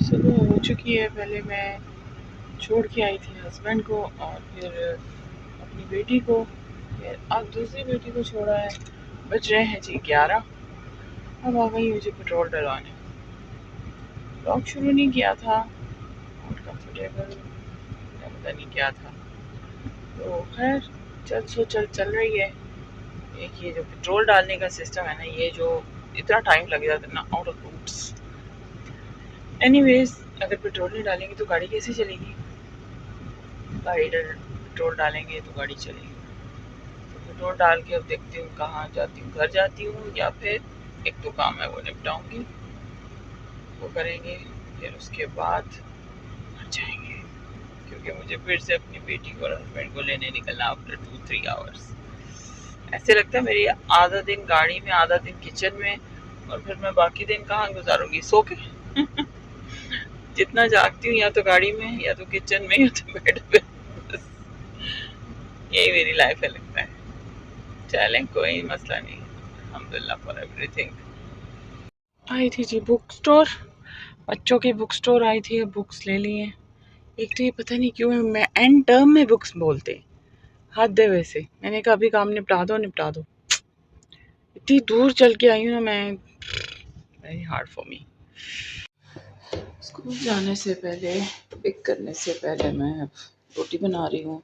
सुबह हो चुकी है। पहले मैं छोड़ के आई थी हस्बैंड को और फिर अपनी बेटी को, फिर अब दूसरी बेटी को छोड़ा है। बज रहे हैं जी 11। अब आ गई मुझे पेट्रोल डलवाने। ब्लॉग शुरू नहीं किया था और कंफर्टेबल पता नहीं क्या था, तो खैर चल रही है। एक ये जो पेट्रोल डालने का सिस्टम है ना, ये जो इतना टाइम लग जाता है ना, आउट ऑफ रूट्स। एनीवेज, अगर पेट्रोल नहीं डालेंगे तो गाड़ी कैसे चलेगी? गाड़ी पेट्रोल डालेंगे तो गाड़ी चलेगी। तो पेट्रोल डाल के अब देखती हूँ कहाँ जाती हूँ, घर जाती हूँ या फिर एक दो काम है वो निपटाऊंगी, वो करेंगे, फिर उसके बाद घर जाएंगे, क्योंकि मुझे फिर से अपनी बेटी को और हस्बैंड को लेने निकलना आफ्टर 2-3 आवर्स। ऐसे लगता है मेरी आधा दिन गाड़ी में, आधा दिन किचन में, और फिर मैं बाकी दिन कहाँ गुजारूंगी? सो के। जितना जागती हूँ या तो गाड़ी में, या तो किचन में, या तो बेड पे। बस यही मेरी लाइफ है लगता है। चलें, कोई मसला नहीं, अल्हम्दुलिल्लाह फॉर एवरीथिंग। आई थी जी बुक स्टोर, बच्चों की बुक स्टोर आई थी, बुक्स ले ली हैं। एक तो ये पता नहीं क्यों मैं एंड टर्म में बुक्स बोलते हैं, हद है। वैसे मैंने कहा अभी काम निपटा दो निपटा दो। इतनी दूर चल के आई हूँ ना मैं, very hard for me. School जाने से पहले, पिक करने से पहले मैं रोटी बना रही हूँ।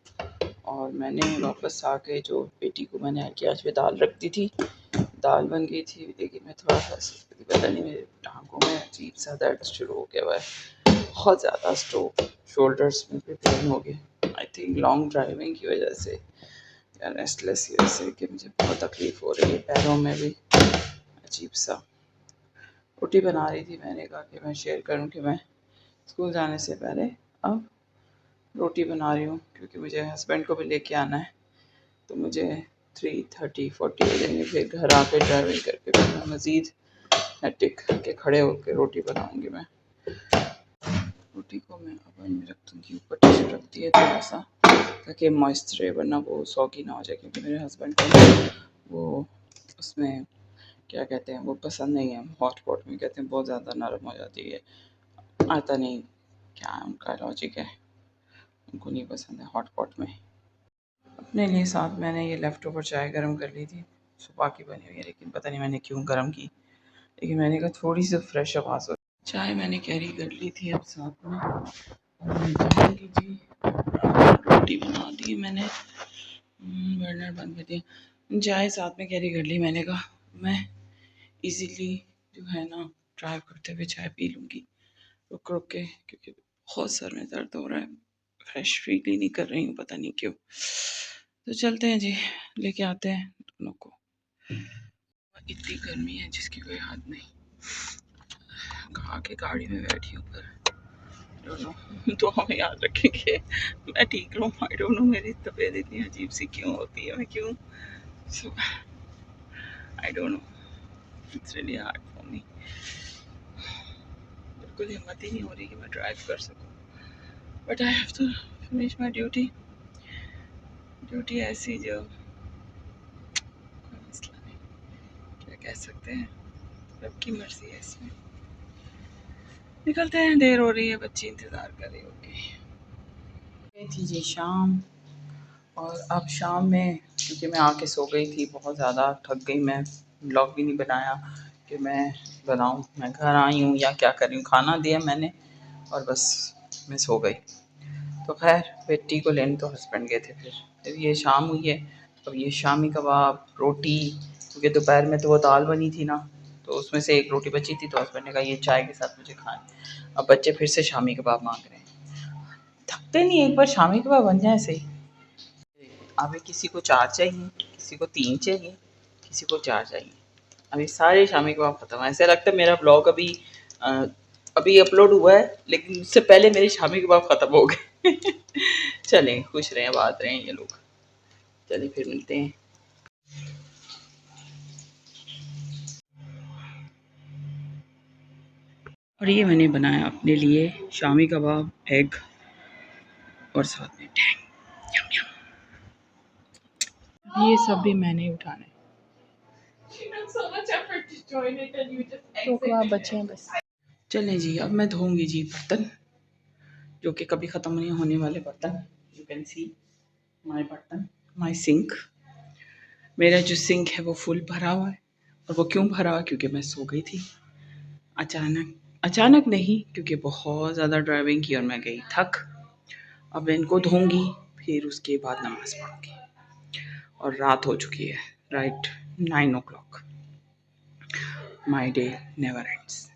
और मैंने वापस आके जो बेटी को मैंने आज में दाल रख दी थी, दाल बन गई थी, लेकिन मैं थोड़ा सा पता नहीं, मेरे टांगों में अजीब सा दर्द शुरू हो गया हुआ है, बहुत ज़्यादा स्ट्रोक, शोल्डर्स में भी पेन हो गए। आई थिंक लॉन्ग ड्राइविंग की वजह से या रेस्टलेस की वजह से कि मुझे बहुत तकलीफ़ हो रही है, पैरों में भी अजीब सा। रोटी बना रही थी, मैंने कहा कि मैं शेयर करूं कि मैं स्कूल जाने से पहले अब रोटी बना रही हूँ, क्योंकि मुझे हस्बैंड को भी लेके आना है। तो मुझे 3:30-40 हो जाएंगे, फिर घर आके ड्राइविंग करके फिर मैं मज़ीद टिक के खड़े होकर रोटी बनाऊंगी। मैं रोटी को मैं ओवन में रख दूँगी, ऊपर टिश्यू रख दिया थोड़ा सा, ताकि मॉइस्ट रहे, वरना वो सॉगी ना हो जाए, क्योंकि मेरे हस्बैंड को वो उसमें क्या कहते हैं, वो पसंद नहीं है। हॉट पॉट में कहते हैं बहुत ज़्यादा नरम हो जाती है, आता नहीं क्या उनका लॉजिक है, उनको नहीं पसंद है हॉट पॉट में। अपने लिए साथ मैंने ये लेफ़्ट ओवर चाय गर्म कर ली थी, सुबह की बनी हुई है, लेकिन पता नहीं मैंने क्यों गर्म की, लेकिन मैंने कहा थोड़ी सी फ्रेश आवाज़ हो। चाय मैंने कैरी कर ली थी, अब साथ में जाऊँगी जी। रोटी बना दी मैंने, बर्नर बंद कर दिया, चाय साथ में कैरी कर ली। मैंने कहा मैं इजीली जो है ना ड्राइव करते हुए चाय पी लूँगी रुक रुक के, क्योंकि बहुत सर में दर्द हो रहा है, फ्रेश फील ही नहीं कर रही हूँ, पता नहीं क्यों। तो चलते हैं जी, लेके आते हैं दोनों को। इतनी गर्मी है जिसकी कोई हद नहीं, कहाँ के गाड़ी में बैठी हूँ, पर दोनों तो हमें याद रखेंगे मैं ठीक रहूँ। आई डोंट नो मेरी तबीयत इतनी अजीब सी क्यों होती है, मैं क्यों, I don't know, it's really hard for me. बिल्कुल हिम्मत ही नहीं हो रही कि मैं ड्राइव कर सकूँ, but I have to finish my duty. Duty ऐसी जो कोई मसला नहीं, क्या कह सकते हैं, रब की मर्जी है इसमें। निकलते हैं, देर हो रही है, बच्ची इंतज़ार कर रही होगी। थी जी शाम, और अब शाम में क्योंकि मैं आके सो गई थी, बहुत ज़्यादा थक गई मैं, ब्लॉग भी नहीं बनाया कि मैं बनाऊँ। मैं घर आई हूँ या क्या कर रही हूँ, खाना दिया मैंने और बस मैं सो गई। तो खैर बेटी को लेने तो हस्बैंड गए थे, फिर ये शाम हुई है। अब ये शामी कबाब, रोटी, क्योंकि दोपहर में तो वो दाल बनी थी ना, तो उसमें से एक रोटी बची थी, तो हस्बैंड ने कहा ये चाय के साथ मुझे खाए। अब बच्चे फिर से शामी कबाब मांग रहे हैं, थकते नहीं, एक बार शामी कबाब बन जाए सही। अभी किसी को 4 चाहिए, किसी को 3 चाहिए, किसी को 4 चाहिए। अभी सारे शामी कबाब ख़त्म। ऐसा लगता है मेरा ब्लॉग अभी अपलोड हुआ है, लेकिन उससे पहले मेरे शामी कबाब ख़त्म हो गए। चलें, खुश रहें, आबाद रहें ये लोग। चलिए फिर मिलते हैं। और ये मैंने बनाया अपने लिए शामी कबाब, एग और साथ में टैंग, यम यम। ये सब भी मैंने ही उठाना है। तो कबाब बचे हैं बस। चलें जी, अब मैं धोऊँगी जी बर्तन, जो कि कभी ख़त्म नहीं होने वाले बर्तन। यू कैन सी माय बर्तन, माय सिंक। मेरा जो सिंक है वो फुल भरा हुआ है। और वो क्यों भरा हुआ है? क्योंकि मैं सो गई थी अचानक। अचानक नहीं, क्योंकि बहुत ज़्यादा ड्राइविंग की और मैं गई थक। अब मैं इनको धोऊँगी, फिर उसके बाद नमाज़ पढ़ूँगी। और रात हो चुकी है, right 9 o'clock। My day never ends.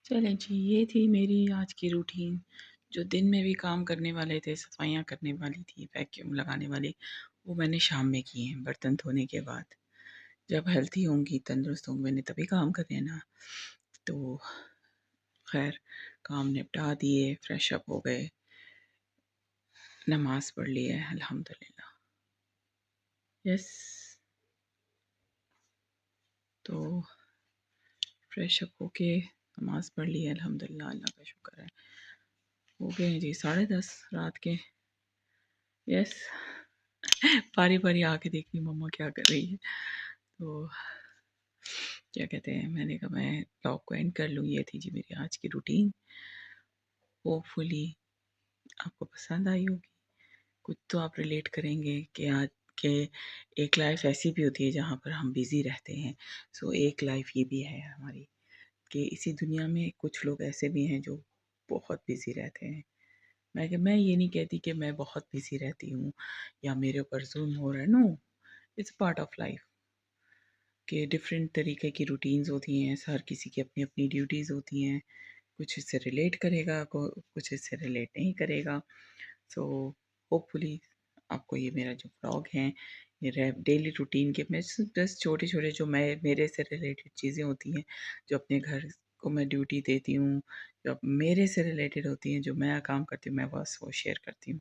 चलें जी, ये थी मेरी आज की रूटीन। जो दिन में भी काम करने वाले थे, सफाइयाँ करने वाली थी, वैक्यूम लगाने वाली, वो मैंने शाम में किए हैं बर्तन धोने के बाद। जब हेल्थी होंगी, तंदुरुस्त होंगी, मैंने तभी काम करने हैं ना। तो खैर, काम निपटा दिए, फ्रेश अप हो गए, नमाज़ पढ़ ली है अल्हम्दुलिल्लाह। यस, तो फ्रेश अप होके नमाज़ पढ़ ली है अल्हम्दुलिल्लाह, अल्लाह का शुक्र है। हो गए हैं जी 10:30 रात के। यस, बारी-बारी आके देखती हूँ मम्मा क्या कर रही है। तो क्या कहते हैं, मैंने कहा मैं ब्लॉग को एंड कर लूँ। ये थी जी मेरी आज की रूटीन। होपफुली आपको पसंद आई होगी। कुछ तो आप रिलेट करेंगे कि आज के एक लाइफ ऐसी भी होती है जहाँ पर हम बिज़ी रहते हैं। सो एक लाइफ ये भी है हमारी, कि इसी दुनिया में कुछ लोग ऐसे भी हैं जो बहुत बिज़ी रहते हैं। मैं ये नहीं कहती कि मैं बहुत बिज़ी रहती हूँ या मेरे ऊपर ज़ुल्म हो रहा है, no, it's part of life. कि डिफरेंट तरीके की रूटीन्स होती हैं, हर किसी की अपनी-अपनी ड्यूटीज़ होती हैं। कुछ इससे रिलेट करेगा, कुछ इससे रिलेट नहीं करेगा। सो होपफुली आपको ये मेरा जो व्लॉग है, ये डेली रूटीन के मैं बस छोटे-छोटे जो मैं मेरे से रिलेटेड चीज़ें होती हैं, जो अपने घर को मैं ड्यूटी देती हूँ, जो मेरे से रिलेटेड होती हैं, जो मैं काम करती हूँ, मैं बस वो शेयर करती हूँ।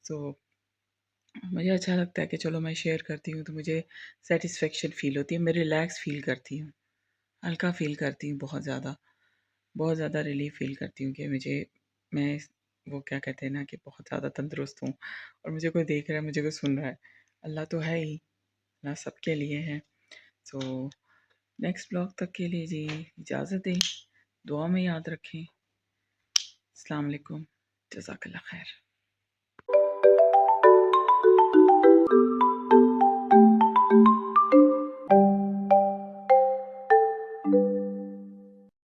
सो मुझे अच्छा लगता है कि चलो मैं शेयर करती हूँ तो मुझे सैटिस्फैक्शन फ़ील होती है, मैं रिलैक्स फ़ील करती हूँ, हल्का फ़ील करती हूँ बहुत ज़्यादा रिलीफ़ फ़ील करती हूँ कि मैं वो क्या कहते हैं ना कि बहुत ज़्यादा तंदुरुस्त हूँ और मुझे कोई देख रहा है, मुझे कोई सुन रहा है। अल्लाह तो है ही, अल्लाह सबके लिए है। सो नेक्स्ट ब्लॉग तक के लिए जी इजाज़त दें, दुआ में याद रखें। अस्सलाम वालेकुम, जज़ाकल्लाह खैर।